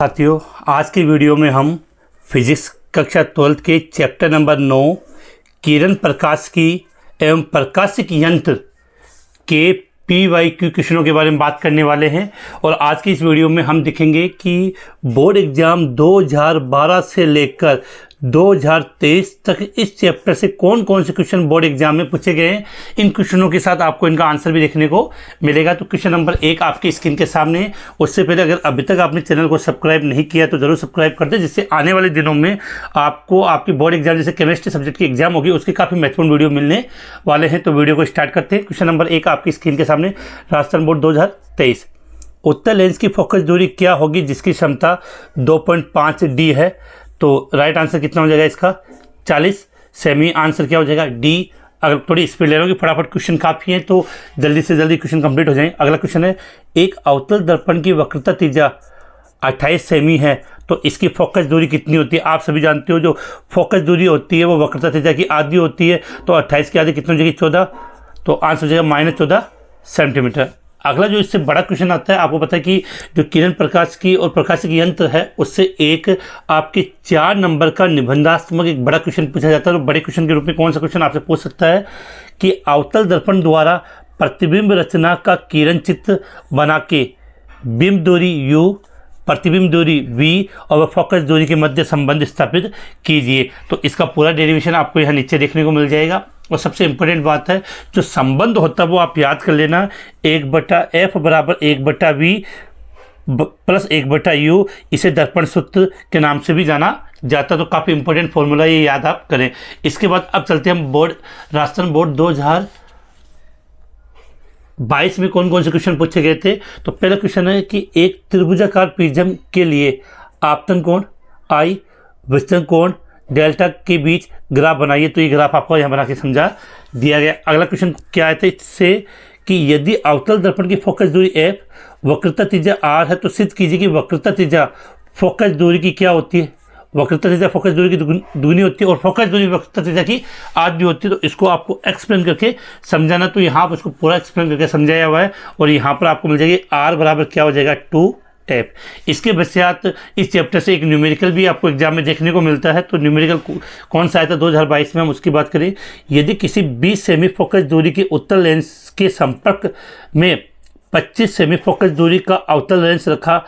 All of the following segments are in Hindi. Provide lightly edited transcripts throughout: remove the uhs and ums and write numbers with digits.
साथियों, आज की वीडियो में हम फिजिक्स कक्षा 12 के चैप्टर नंबर 9 किरण प्रकाश की एवं प्रकाशिक यंत्र के PYQ क्वेश्चनों के बारे में बात करने वाले हैं। और आज की इस वीडियो में हम देखेंगे कि बोर्ड एग्ज़ाम 2012 से लेकर 2023 तक इस चैप्टर से कौन कौन से क्वेश्चन बोर्ड एग्जाम में पूछे गए हैं। इन क्वेश्चनों के साथ आपको इनका आंसर भी देखने को मिलेगा। तो क्वेश्चन नंबर 1 आपकी स्क्रीन के सामने है। उससे पहले अगर अभी तक आपने चैनल को सब्सक्राइब नहीं किया तो जरूर सब्सक्राइब कर दें, जिससे आने वाले दिनों में आपको आपकी बोर्ड एग्जाम जैसे केमिस्ट्री सब्जेक्ट की एग्जाम होगी उसके काफ़ी महत्वपूर्ण वीडियो मिलने वाले हैं। तो वीडियो को स्टार्ट करते हैं। क्वेश्चन नंबर 1 आपकी स्क्रीन के सामने, राजस्थान बोर्ड 2023। उत्तर लेंस की फोकस दूरी क्या होगी जिसकी क्षमता 2.5 D है। तो राइट आंसर कितना हो जाएगा इसका 40 सेमी। आंसर क्या हो जाएगा डी। अगर थोड़ी स्पीड ले रहे हो कि फटाफट क्वेश्चन काफ़ी है तो जल्दी से जल्दी क्वेश्चन कंप्लीट हो जाए। अगला क्वेश्चन है, एक अवतल दर्पण की वक्रता त्रिज्या 28 सेमी है तो इसकी फोकस दूरी कितनी होती है। आप सभी जानते हो जो फोकस दूरी होती है वो वक्रता त्रिज्या की आधी होती है। तो 28 की आधी कितनी हो जाएगी 14। तो आंसर हो जाएगा -14 सेंटीमीटर। अगला जो इससे बड़ा क्वेश्चन आता है, आपको पता है कि जो किरण प्रकाश की और प्रकाशिक यंत्र है उससे एक आपके 4 नंबर का निबंधात्मक एक बड़ा क्वेश्चन पूछा जाता है। तो बड़े क्वेश्चन के रूप में कौन सा क्वेश्चन आपसे पूछ सकता है कि अवतल दर्पण द्वारा प्रतिबिंब रचना का किरण चित्र बना के बिंब दूरी u, प्रतिबिंब दूरी v और फोकस दूरी के मध्य संबंध स्थापित कीजिए। तो इसका पूरा डेरिवेशन आपको यहाँ नीचे देखने को मिल जाएगा। और सबसे इम्पोर्टेंट बात है, जो संबंध होता है वो आप याद कर लेना, 1/f बराबर 1/v प्लस 1/u। इसे दर्पण सूत्र के नाम से भी जाना जाता। तो काफ़ी इंपॉर्टेंट फॉर्मूला ये याद आप करें। इसके बाद अब चलते हैं हम राजस्थान बोर्ड 2022 में कौन कौन से क्वेश्चन पूछे गए थे। तो पहला क्वेश्चन है कि एक त्रिभुजाकार प्रिज्म के लिए आपतन कोण I, विचलन कोण डेल्टा के बीच ग्राफ बनाइए। तो ये ग्राफ आपको यहाँ बना के समझा दिया गया। अगला क्वेश्चन क्या है इससे कि यदि अवतल दर्पण की फोकस दूरी f, वक्रता त्रिज्या r है तो सिद्ध कीजिए कि वक्रता त्रिज्या फोकस दूरी की क्या होती है। वक्रता त्रिज्या फोकस दूरी की दुगनी होती है और फोकस दूरी वक्रता त्रिज्या की आधी होती है। तो इसको आपको एक्सप्लेन करके समझाना। तो यहाँ पर उसको पूरा एक्सप्लेन करके समझाया हुआ है। और यहाँ पर आपको मिल जाएगी r बराबर क्या हो जाएगा 2f। इसके पश्चात इस चैप्टर से एक न्यूमेरिकल भी आपको एग्जाम में देखने को मिलता है। तो न्यूमेरिकल कौन सा आया था 2022 में, हम उसकी बात करें। यदि किसी 20 सेमी फोकस दूरी के उत्तर लेंस के संपर्क में 25 सेमी फोकस दूरी का अवतल लेंस रखा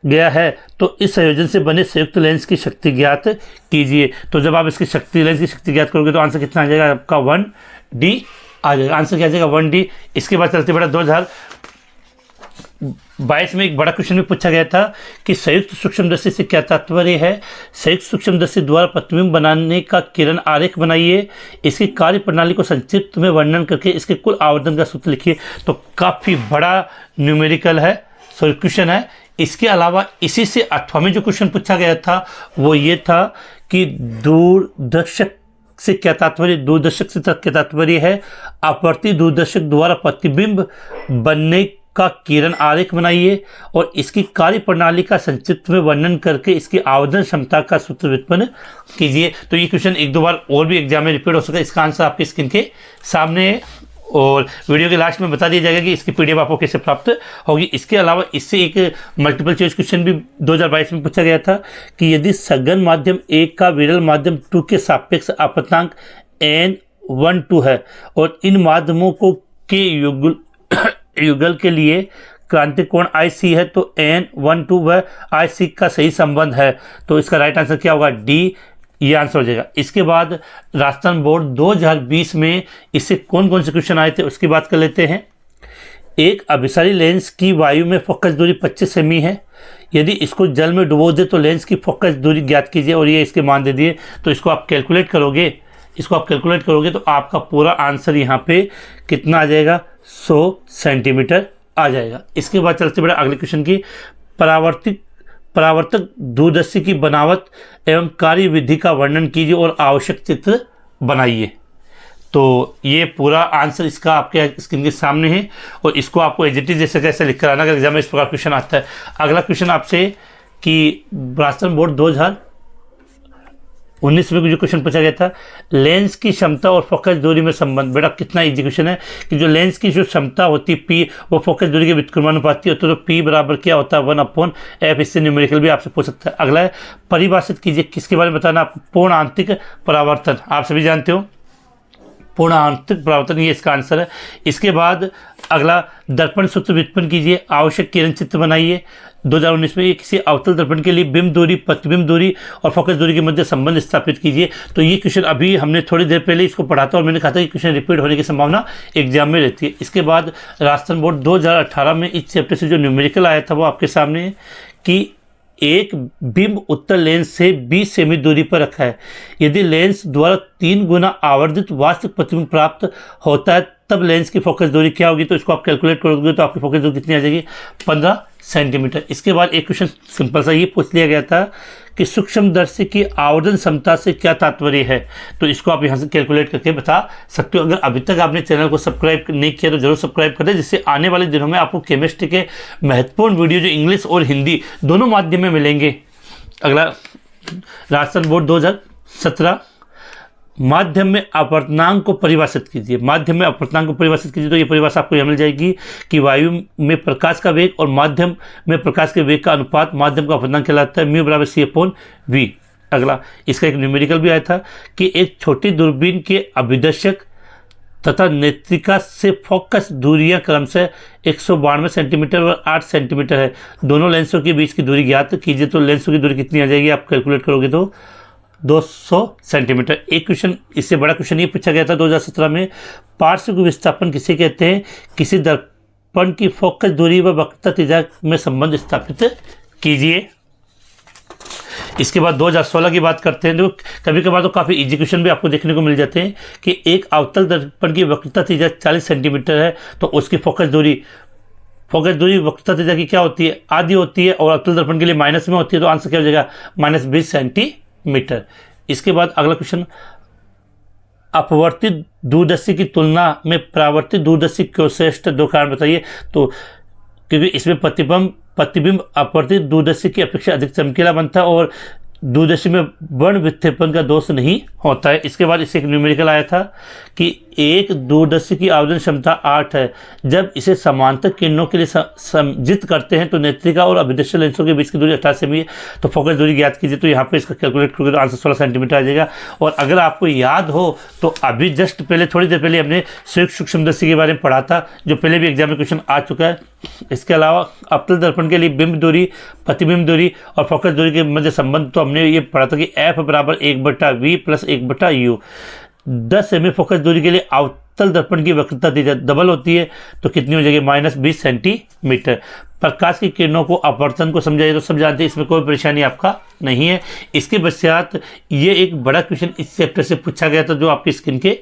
गया है तो इस संयोजन से बने संयुक्त लेंस की शक्ति ज्ञात कीजिए। तो जब आप इसकी लेंस की शक्ति ज्ञात करोगे तो आंसर कितना आ जाएगा आपका 1D आ जाएगा। आंसर क्या आ जाएगा 1D। इसके बाद चलते बड़ा 2022 में एक बड़ा क्वेश्चन भी पूछा गया था कि संयुक्त सूक्ष्मदर्शी से क्या तात्पर्य है। संयुक्त सूक्ष्मदर्शी द्वारा प्रतिबिंब बनाने का किरण आरेख बनाइए। इसकी कार्य प्रणाली को संक्षिप्त में वर्णन करके इसके कुल आवर्धन का सूत्र लिखिए। तो काफ़ी बड़ा न्यूमेरिकल है, क्वेश्चन है। इसके अलावा इसी से 8वां में जो क्वेश्चन पूछा गया था वो ये था कि दूरदर्शक से क्या तात्पर्य। दूरदर्शक से क्या तात्पर्य है, अपवर्ती दूरदर्शक द्वारा प्रतिबिंब बनने का किरण आरेख बनाइए और इसकी कार्य प्रणाली का संक्षिप्त में वर्णन करके इसकी आवर्धन क्षमता का सूत्र व्युत्पन्न कीजिए। तो ये क्वेश्चन एक दो बार और भी एग्जाम में रिपीट हो सकता है। इसका आंसर आपकी स्क्रीन के सामने है और वीडियो के लास्ट में बता दिया जाएगा कि इसकी PDF आपको कैसे प्राप्त होगी। इसके अलावा इससे एक मल्टीपल चॉइस क्वेश्चन भी 2022 में पूछा गया था कि यदि सघन माध्यम 1 का विरल माध्यम 2 के सापेक्ष अपवर्तनांक N12 है और इन माध्यमों को के युगल के लिए क्रांतिक कोण IC है तो N12 व IC का सही संबंध है। तो इसका राइट आंसर क्या होगा D, ये आंसर हो जाएगा। इसके बाद राजस्थान बोर्ड 2020 में इससे कौन कौन से क्वेश्चन आए थे उसकी बात कर लेते हैं। एक अभिसारी लेंस की वायु में फोकस दूरी 25 सेमी है। यदि इसको जल में डुबो दे तो लेंस की फोकस दूरी ज्ञात कीजिए और ये इसके मान दे दिए। तो इसको आप कैलकुलेट करोगे तो आपका पूरा आंसर यहाँ पे कितना आ जाएगा 100 सेंटीमीटर आ जाएगा। इसके बाद चलते बड़े अगले क्वेश्चन की, परावर्तक दूरदर्शी की बनावट एवं कार्य विधि का वर्णन कीजिए और आवश्यक चित्र बनाइए। तो ये पूरा आंसर इसका आपके स्क्रीन के सामने है और इसको आपको एज इट इज जैसे कैसे लिख कर आना अगर एग्जाम में इस प्रकार क्वेश्चन आता है। अगला क्वेश्चन आपसे कि राजस्थान बोर्ड 19 में जो क्वेश्चन पूछा गया था, लेंस की क्षमता और फोकस दूरी में संबंध। बेटा कितना इजी क्वेश्चन है कि जो लेंस की जो क्षमता होती है पी, वो फोकस दूरी के व्युत्क्रमानुपाती होती है, तो पी बराबर क्या होता है 1/f। इससे न्यूमेरिकल भी आपसे पूछ सकता है। अगला है परिभाषित कीजिए, किसके बारे में बताना आपको, पूर्ण आंतरिक परावर्तन। आप सभी जानते हो पूर्ण आंतरिक परावर्तन, ये इसका आंसर है। इसके बाद अगला दर्पण सूत्र व्युत्पन्न कीजिए, आवश्यक किरण चित्र बनाइए। 2019 में ये किसी अवतल दर्पण के लिए बिंब दूरी, प्रतिबिंब दूरी और फोकस दूरी के मध्य संबंध स्थापित कीजिए। तो ये क्वेश्चन अभी हमने थोड़ी देर पहले इसको पढ़ा था और मैंने कहा था कि क्वेश्चन रिपीट होने की संभावना एग्जाम में रहती है। इसके बाद राजस्थान बोर्ड 2018 में इस चैप्टर से जो न्यूमेरिकल आया था वो आपके सामने है कि एक बिंब उत्तल लेंस से 20 सेमी दूरी पर रखा है। यदि लेंस द्वारा 3 गुना आवर्धित वास्तविक प्रतिबिंब प्राप्त होता है तब लेंस की फोकस दूरी क्या होगी। तो इसको आप कैलकुलेट करोगे तो आपकी फोकस दूरी कितनी आ जाएगी, 15 सेंटीमीटर। इसके बाद एक क्वेश्चन सिंपल सा ये पूछ लिया गया था कि सूक्ष्मदर्शी की आवर्धन क्षमता से क्या तात्पर्य है। तो इसको आप यहाँ से कैलकुलेट करके बता सकते हो। अगर अभी तक आपने चैनल को सब्सक्राइब नहीं किया तो जरूर सब्सक्राइब कर दें, जिससे आने वाले दिनों में आपको केमिस्ट्री के महत्वपूर्ण वीडियो जो इंग्लिश और हिंदी दोनों माध्यम में मिलेंगे। अगला राजस्थान बोर्ड 2017, माध्यम में अपवर्तनांक को परिभाषित कीजिए। माध्यम में अपवर्तनांक को परिभाषित कीजिए, तो ये परिभाषा आपको यह मिल जाएगी कि वायु में प्रकाश का वेग और माध्यम में प्रकाश के वेग का अनुपात माध्यम का अपवर्तनांक कहलाता है, म्यू बराबर c/v। अगला इसका एक न्यूमेरिकल भी आया था कि एक छोटी दूरबीन के अभिदर्शक तथा नेत्रिका से फोकस दूरियां क्रमशः 192 सेंटीमीटर और 8 सेंटीमीटर है। दोनों लेंसों के बीच की दूरी ज्ञात कीजिए। तो लेंसों की दूरी कितनी आ जाएगी, आप कैलकुलेट करोगे तो 200 सेंटीमीटर। एक क्वेश्चन इससे बड़ा क्वेश्चन ये पूछा गया था 2017 में, पार्श्व विस्थापन किसे कहते हैं, किसी दर्पण की फोकस दूरी व वक्रता त्रिज्या में संबंध स्थापित कीजिए। इसके बाद 2016 की बात करते हैं। तो कभी कभार तो काफ़ी इजी क्वेश्चन भी आपको देखने को मिल जाते हैं कि एक अवतल दर्पण की वक्रता त्रिज्या 40 सेंटीमीटर है तो उसकी फोकस दूरी वक्रता त्रिज्या की क्या होती है, आधी होती है, और अवतल दर्पण के लिए माइनस में होती है, तो आंसर क्या हो जाएगा, -20 सेंटीमीटर। इसके बाद अगला क्वेश्चन, अपवर्तित दूरदर्शी की तुलना में परावर्तित दूरदर्शी क्यों श्रेष्ठ, 2 कारण बताइए। तो क्योंकि इसमें प्रतिबिंब अपवर्तित दूरदर्शी की अपेक्षा अधिक चमकीला बनता है और दूरदर्शी में वर्ण विक्षेपण का दोष नहीं होता है। इसके बाद इससे एक न्यूमेरिकल आया था कि एक दूरदर्शी की आवेदन क्षमता 8 है। जब इसे समांतर किरणों के लिए समायोजित करते हैं तो नेत्रिका और अभिदर्शी लेंसों के बीच की दूरी 18 सेमी है। तो फोकस दूरी ज्ञात कीजिए। तो यहाँ पे इसका कैलकुलेट करोगे तो आंसर 16 सेंटीमीटर आ जाएगा। और अगर आपको याद हो तो अभी जस्ट पहले थोड़ी देर पहले हमने सूक्ष्मदर्शी के बारे में पढ़ा था, जो पहले भी एग्जाम में क्वेश्चन आ चुका है। इसके अलावा अवतल दर्पण के लिए बिंब दूरी, प्रतिबिंब दूरी और फोकस दूरी के मध्य संबंध तो हमने ये पढ़ा था कि F बराबर 1/v + 1/u। 10 सेमी फोकस दूरी के लिए अवतल दर्पण की वक्रता त्रिज्या डबल होती है तो कितनी हो जाएगी, -20 सेंटीमीटर। प्रकाश की किरणों को अपवर्तन को समझाइए, तो सब जानते हैं, इसमें कोई परेशानी आपका नहीं है। इसके पश्चात ये एक बड़ा क्वेश्चन इस चैप्टर से पूछा गया था जो आपकी स्क्रीन के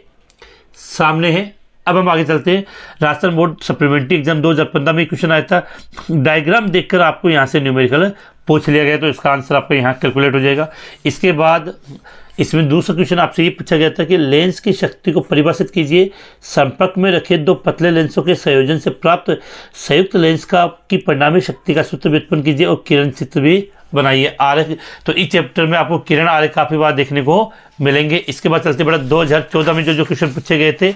सामने है। अब हम आगे चलते हैं। राजस्थान बोर्ड सप्लीमेंट्री एग्जाम 2015 में क्वेश्चन आया था, डायग्राम देखकर आपको यहाँ से न्यूमेरिकल पूछ लिया गया, तो इसका आंसर आपका यहाँ कैलकुलेट हो जाएगा। इसके बाद इसमें दूसरा क्वेश्चन आपसे ये पूछा गया था कि लेंस की शक्ति को परिभाषित कीजिए। संपर्क में रखे 2 पतले लेंसों के संयोजन से प्राप्त संयुक्त लेंस की परिणामी शक्ति का सूत्र व्युत्पन्न कीजिए और किरण चित्र भी बनाइए। आरेख, तो इस चैप्टर में आपको किरण आरेख काफ़ी बार देखने को मिलेंगे। इसके बाद चलते बड़ा 2014 में जो क्वेश्चन पूछे गए थे,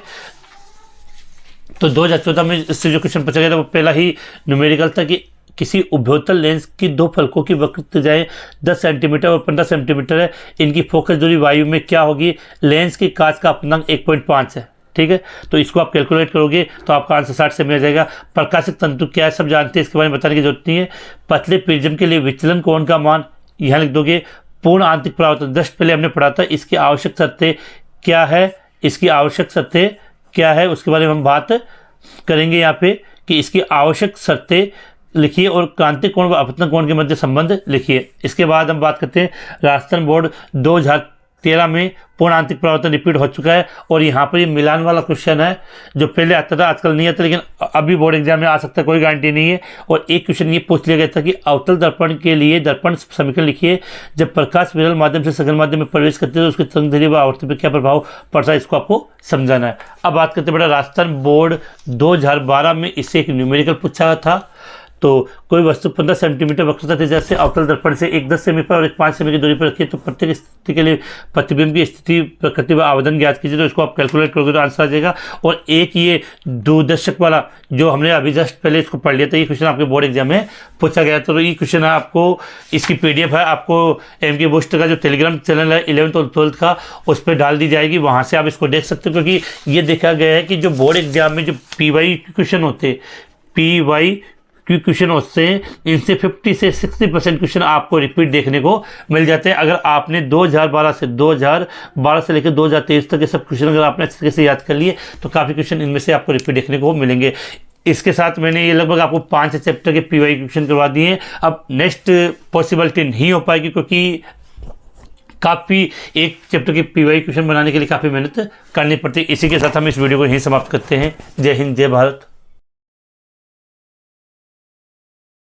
तो 2014 में इससे जो क्वेश्चन पूछा गया था वो पहला ही न्यूमेरिकल था कि किसी उभयोतल लेंस की 2 फलकों की वक्रता त्रिज्याएं 10 सेंटीमीटर और 15 सेंटीमीटर है। इनकी फोकस दूरी वायु में क्या होगी, लेंस की कांच का अपवर्तनांक 1.5 है। ठीक है, तो इसको आप कैलकुलेट करोगे तो आपका आंसर 60 सेमी आ जाएगा। प्रकाशिक तंतु क्या है सब जानते हैं, इसके बारे में बताने की जरूरत नहीं है। पतले प्रिज्म के लिए विचलन कोण का मान यहाँ लिख दोगे। पूर्ण आंतरिक परावर्तन जस्ट पहले हमने पढ़ा था, इसकी आवश्यक शर्तें क्या है, उसके बारे में हम बात करेंगे यहाँ पे कि इसकी आवश्यक शर्तें लिखिए और क्रांतिक कोण व अपवर्तन कोण के मध्य संबंध लिखिए। इसके बाद हम बात करते हैं राजस्थान बोर्ड 2013 में पूर्ण आंतरिक परावर्तन रिपीट हो चुका है और यहाँ पर ये मिलान वाला क्वेश्चन है जो पहले आता था, आजकल नहीं आता, लेकिन अभी बोर्ड एग्जाम में आ सकता है, कोई गारंटी नहीं है। और एक क्वेश्चन ये पूछ लिया गया था कि अवतल दर्पण के लिए दर्पण समीकरण लिखिए। जब प्रकाश विरल माध्यम से सघन माध्यम में प्रवेश करते हैं तो उसके तरंग व आवर्ती पर क्या प्रभाव पड़ता है, इसको आपको समझाना है। अब बात करते हैं बेटा राजस्थान बोर्ड 2012 में इससे एक न्यूमेरिकल पूछा था। तो कोई वस्तु 15 सेंटीमीटर वक्रता त्रिज्या से अवतल दर्पण से एक 10 सेमी पर और एक 5 सेमी की दूरी पर रखिए, तो प्रत्येक स्थिति के लिए प्रतिबिंब की स्थिति, प्रकृति व आवेदन ज्ञात कीजिए। तो इसको आप कैलकुलेट करोगे तो आंसर आ जाएगा। और एक ये दूरदर्शक वाला जो हमने अभी जस्ट पहले इसको पढ़ लिया था, ये क्वेश्चन आपके बोर्ड एग्जाम में पूछा गया। तो ये क्वेश्चन है, आपको इसकी PDF है, आपको MK बूस्ट का जो टेलीग्राम चैनल है 11th और 12th का, उस पर डाल दी जाएगी, वहाँ से आप इसको देख सकते हो। क्योंकि ये देखा गया है कि जो बोर्ड एग्जाम में जो PY क्वेश्चन होते हैं, PY क्वेश्चन होते हैं, इनसे 50 से 60% क्वेश्चन आपको रिपीट देखने को मिल जाते हैं। अगर आपने 2012 से लेकर 2023 तक ये सब क्वेश्चन अगर आपने अच्छे से याद कर लिए तो काफ़ी क्वेश्चन इनमें से आपको रिपीट देखने को मिलेंगे। इसके साथ मैंने ये लगभग आपको 5 चैप्टर के PY क्वेश्चन करवा दिए हैं। अब नेक्स्ट पॉसिबिलिटी नहीं हो पाएगी, क्योंकि काफ़ी एक चैप्टर के PY क्वेश्चन बनाने के लिए काफ़ी मेहनत करनी पड़ती है। इसी के साथ हम इस वीडियो को यहीं समाप्त करते हैं। जय हिंद, जय भारत।